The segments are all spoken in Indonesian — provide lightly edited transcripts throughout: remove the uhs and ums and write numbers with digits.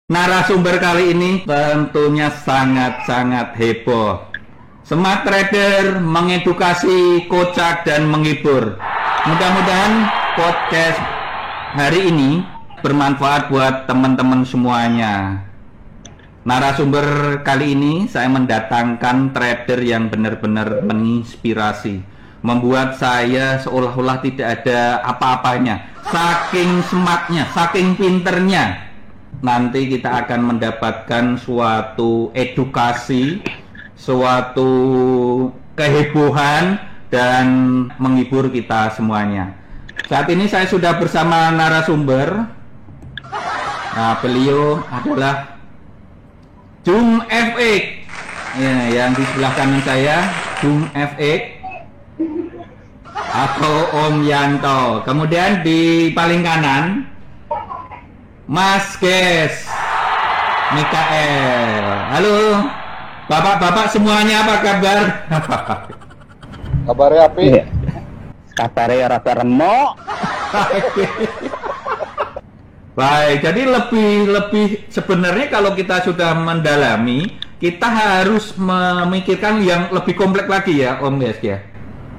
Narasumber kali ini tentunya sangat-sangat heboh. Smart Trader mengedukasi, kocak, dan menghibur. Mudah-mudahan podcast hari ini bermanfaat buat teman-teman semuanya. Narasumber kali ini saya mendatangkan trader yang benar-benar menginspirasi, membuat saya seolah-olah tidak ada apa-apanya. Saking smartnya, saking pinternya. Nanti kita akan mendapatkan suatu edukasi, suatu kehebohan, dan menghibur kita semuanya. Saat ini saya sudah bersama narasumber. Nah, beliau adalah Jung FX. Ya, yang di sebelah kanan saya, Jung FX atau Om Yanto. Kemudian di paling kanan, Mas Ges Mikael. Halo bapak-bapak semuanya, apa kabar? Kabarnya api? Kabarnya rada remuk. Baik, jadi lebih sebenarnya kalau kita sudah mendalami, kita harus memikirkan yang lebih kompleks lagi ya, Om Ges ya.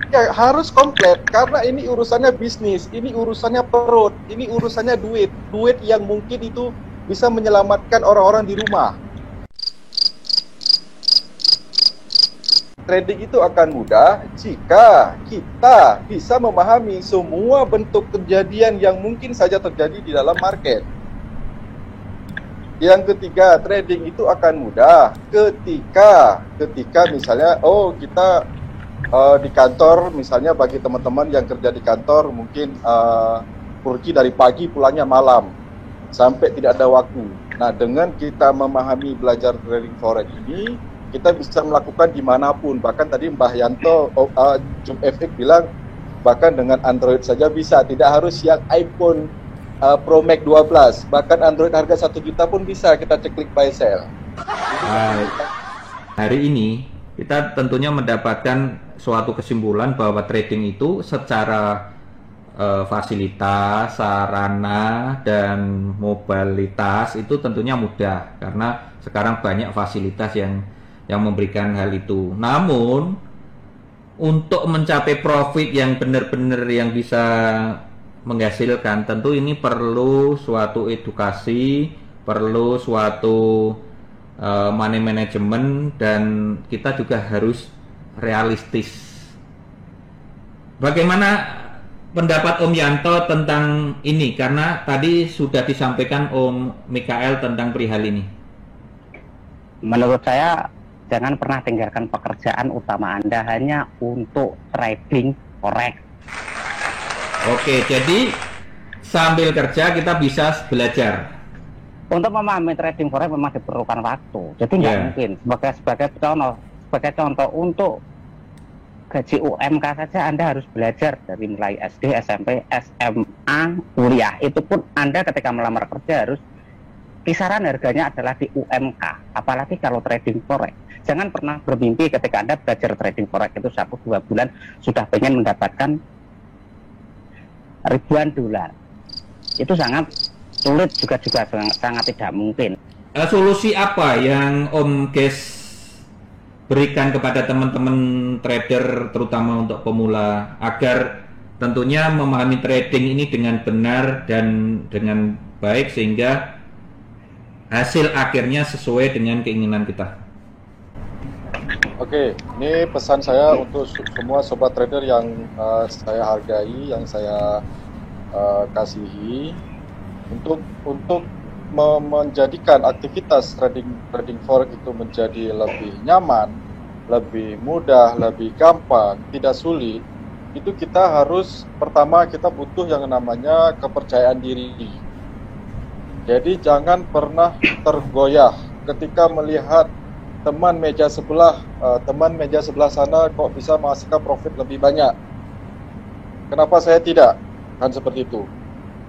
Ya harus komplit karena ini urusannya bisnis, ini urusannya perut, ini urusannya duit yang mungkin itu bisa menyelamatkan orang-orang di rumah. Trading itu akan mudah jika kita bisa memahami semua bentuk kejadian yang mungkin saja terjadi di dalam market. Yang ketiga, trading itu akan mudah ketika misalnya kita di kantor, misalnya bagi teman-teman yang kerja di kantor mungkin pergi dari pagi pulangnya malam sampai tidak ada waktu. Nah, dengan kita memahami belajar trading forex ini, kita bisa melakukan dimanapun. Bahkan tadi Mbah Yanto Jum FX bilang bahkan dengan Android saja bisa, tidak harus yang iPhone Pro Max 12, bahkan Android harga 1 juta pun bisa kita klik buy sell. Hari ini kita tentunya mendapatkan suatu kesimpulan bahwa trading itu secara fasilitas, sarana, dan mobilitas itu tentunya mudah karena sekarang banyak fasilitas yang memberikan hal itu. Namun untuk mencapai profit yang benar-benar yang bisa menghasilkan, tentu ini perlu suatu edukasi, perlu suatu money management, dan kita juga harus realistis. Bagaimana pendapat Om Yanto tentang ini? Karena tadi sudah disampaikan Om Mikael tentang perihal ini. Menurut saya, jangan pernah tinggalkan pekerjaan utama Anda hanya untuk trading forex. Oke, jadi sambil kerja kita bisa belajar. Untuk memahami trading forex memang diperlukan waktu. Jadi nggak mungkin sebagai contoh untuk gaji UMK saja Anda harus belajar dari mulai SD, SMP, SMA, kuliah. Itu pun Anda ketika melamar kerja harus kisaran harganya adalah di UMK. Apalagi kalau trading forex. Jangan pernah bermimpi ketika Anda belajar trading forex itu 1-2 bulan sudah pengen mendapatkan ribuan dolar. Itu sangat sulit, juga sangat tidak mungkin. Solusi apa yang Om Ges berikan kepada teman-teman trader, terutama untuk pemula, agar tentunya memahami trading ini dengan benar dan dengan baik sehingga hasil akhirnya sesuai dengan keinginan kita? Oke, ini pesan saya untuk semua sobat trader yang saya hargai, yang saya kasihi, untuk menjadikan aktivitas trading forex itu menjadi lebih nyaman, lebih mudah, lebih gampang, tidak sulit. Itu kita harus, pertama kita butuh yang namanya kepercayaan diri. Jadi jangan pernah tergoyah ketika melihat teman meja sebelah sana kok bisa menghasilkan profit lebih banyak. Kenapa saya tidak? Kan seperti itu.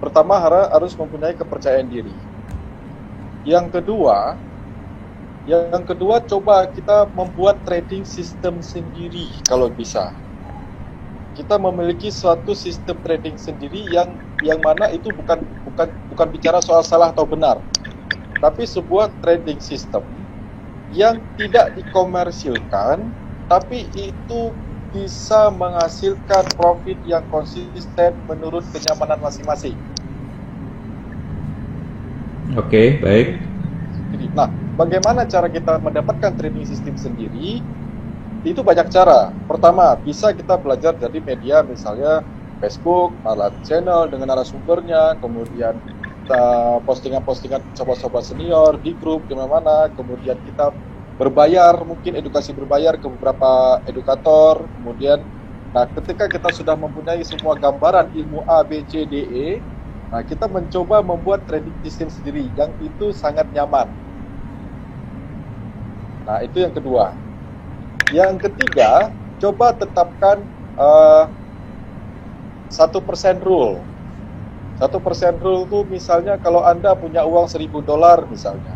Pertama harus mempunyai kepercayaan diri. Yang kedua coba kita membuat trading system sendiri kalau bisa. Kita memiliki suatu sistem trading sendiri yang mana itu bukan bicara soal salah atau benar. tapi sebuah trading system yang tidak dikomersilkan, tapi itu bisa menghasilkan profit yang konsisten menurut kenyamanan masing-masing. Oke, baik. Nah, bagaimana cara kita mendapatkan trading system sendiri? Itu banyak cara. Pertama, bisa kita belajar dari media, misalnya Facebook, Malat Channel dengan narasumbernya, kemudian postingan-postingan sobat-sobat senior di grup di mana-mana, kemudian kita berbayar, mungkin edukasi berbayar ke beberapa edukator, kemudian ketika kita sudah mempunyai semua gambaran ilmu A, B, C, D, E, kita mencoba membuat trading system sendiri yang itu sangat nyaman. Nah, itu yang kedua. Yang ketiga, coba tetapkan 1% rule. 1% rule itu misalnya kalau Anda punya uang $1.000 misalnya,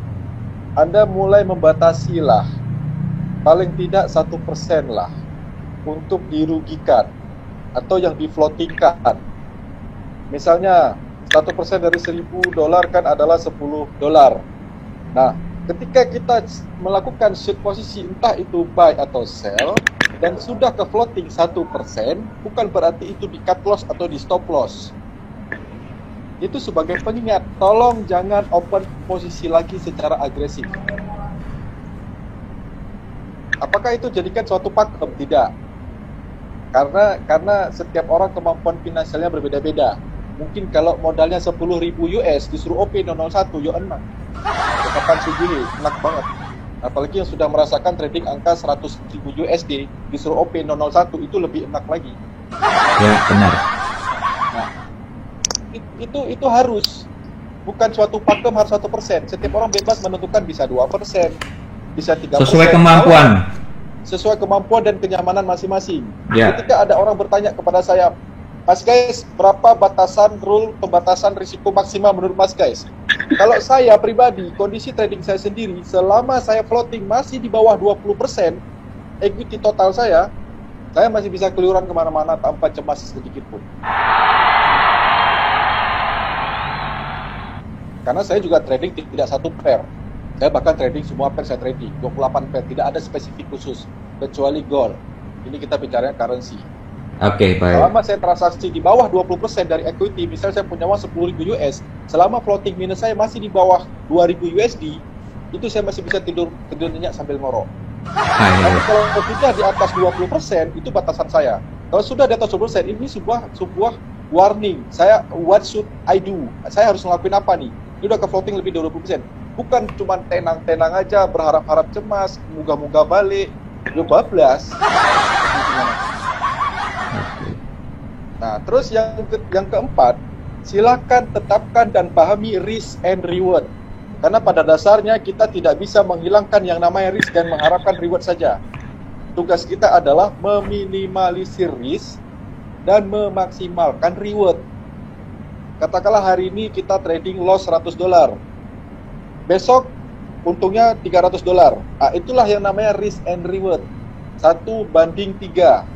Anda mulai membatasi lah, paling tidak 1% lah untuk dirugikan atau yang difloatingkan. Misalnya 1% dari $1.000 kan adalah $10. Nah, ketika kita melakukan shoot posisi entah itu buy atau sell dan sudah ke floating 1%, bukan berarti itu di cut loss atau di stop loss. Itu sebagai pengingat, tolong jangan open posisi lagi secara agresif. Apakah itu jadikan suatu pakem? Tidak. Karena setiap orang kemampuan finansialnya berbeda-beda. Mungkin kalau modalnya 10.000 US disuruh OP 001, yo enak. Kapan segini, enak banget. Apalagi yang sudah merasakan trading angka 100.000 USD disuruh OP 001, itu lebih enak lagi. Ya, benar. Nah, itu harus, bukan suatu pakem harus 1%. Setiap orang bebas menentukan bisa 2%, bisa 3%. Sesuai kemampuan. Sesuai kemampuan dan kenyamanan masing-masing. Ya. Ketika ada orang bertanya kepada saya, Mas guys, berapa batasan rule pembatasan risiko maksimal menurut Mas guys? Kalau saya pribadi, kondisi trading saya sendiri, selama saya floating masih di bawah 20% equity total saya masih bisa keliuran kemana-mana tanpa cemas sedikit pun. Karena saya juga trading tidak satu pair. Saya bahkan trading semua pair saya trading, 28 pair, tidak ada spesifik khusus, kecuali gold. Ini kita bicaranya currency. Oke, baik. Selama saya transaksi di bawah 20% dari equity, misalnya saya punya uang 10.000 US, selama floating minus saya masih di bawah 2.000 USD, itu saya masih bisa tidur nyenyak sambil ngorok. Tapi kalau tidak di atas 20%, itu batasan saya. Kalau sudah di atas 20%, ini sebuah warning. What should I do? Saya harus ngelakuin apa nih? Ini udah ke floating lebih dari 20%. Bukan cuma tenang-tenang aja, berharap-harap cemas, moga-moga balik, lu bablas. Nah, terus yang keempat, silakan tetapkan dan pahami risk and reward. Karena pada dasarnya kita tidak bisa menghilangkan yang namanya risk dan mengharapkan reward saja. Tugas kita adalah meminimalisir risk dan memaksimalkan reward. Katakanlah hari ini kita trading loss $100. Besok untungnya $300. Itulah yang namanya risk and reward. 1:3.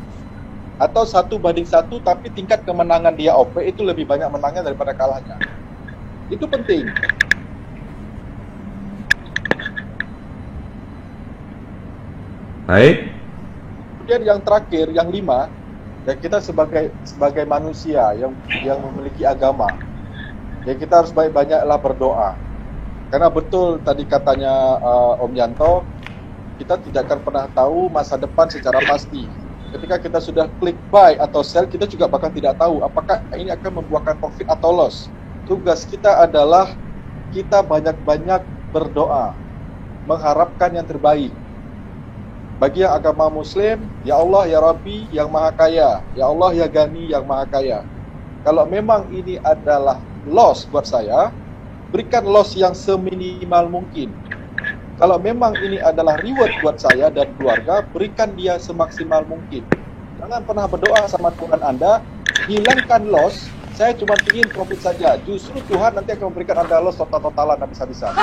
Atau 1:1, tapi tingkat kemenangan dia OP itu lebih banyak menangnya daripada kalahnya. Itu penting. Baik. Kemudian yang terakhir, yang 5, ya kita sebagai manusia yang memiliki agama, ya kita harus banyaklah berdoa. Karena betul tadi katanya Om Yanto, kita tidak akan pernah tahu masa depan secara pasti. Ketika kita sudah klik buy atau sell, kita juga bahkan tidak tahu apakah ini akan membuahkan profit atau loss. Tugas kita adalah kita banyak-banyak berdoa, mengharapkan yang terbaik. Bagi yang agama Muslim, ya Allah, ya Rabbi, yang Maha Kaya, ya Allah, ya Gani, yang Maha Kaya. Kalau memang ini adalah loss buat saya, berikan loss yang seminimal mungkin. Kalau memang ini adalah reward buat saya dan keluarga, berikan dia semaksimal mungkin. Jangan pernah berdoa sama Tuhan Anda, hilangkan loss, saya cuma ingin profit saja. Justru Tuhan nanti akan memberikan Anda loss total-totalan habis-habisan.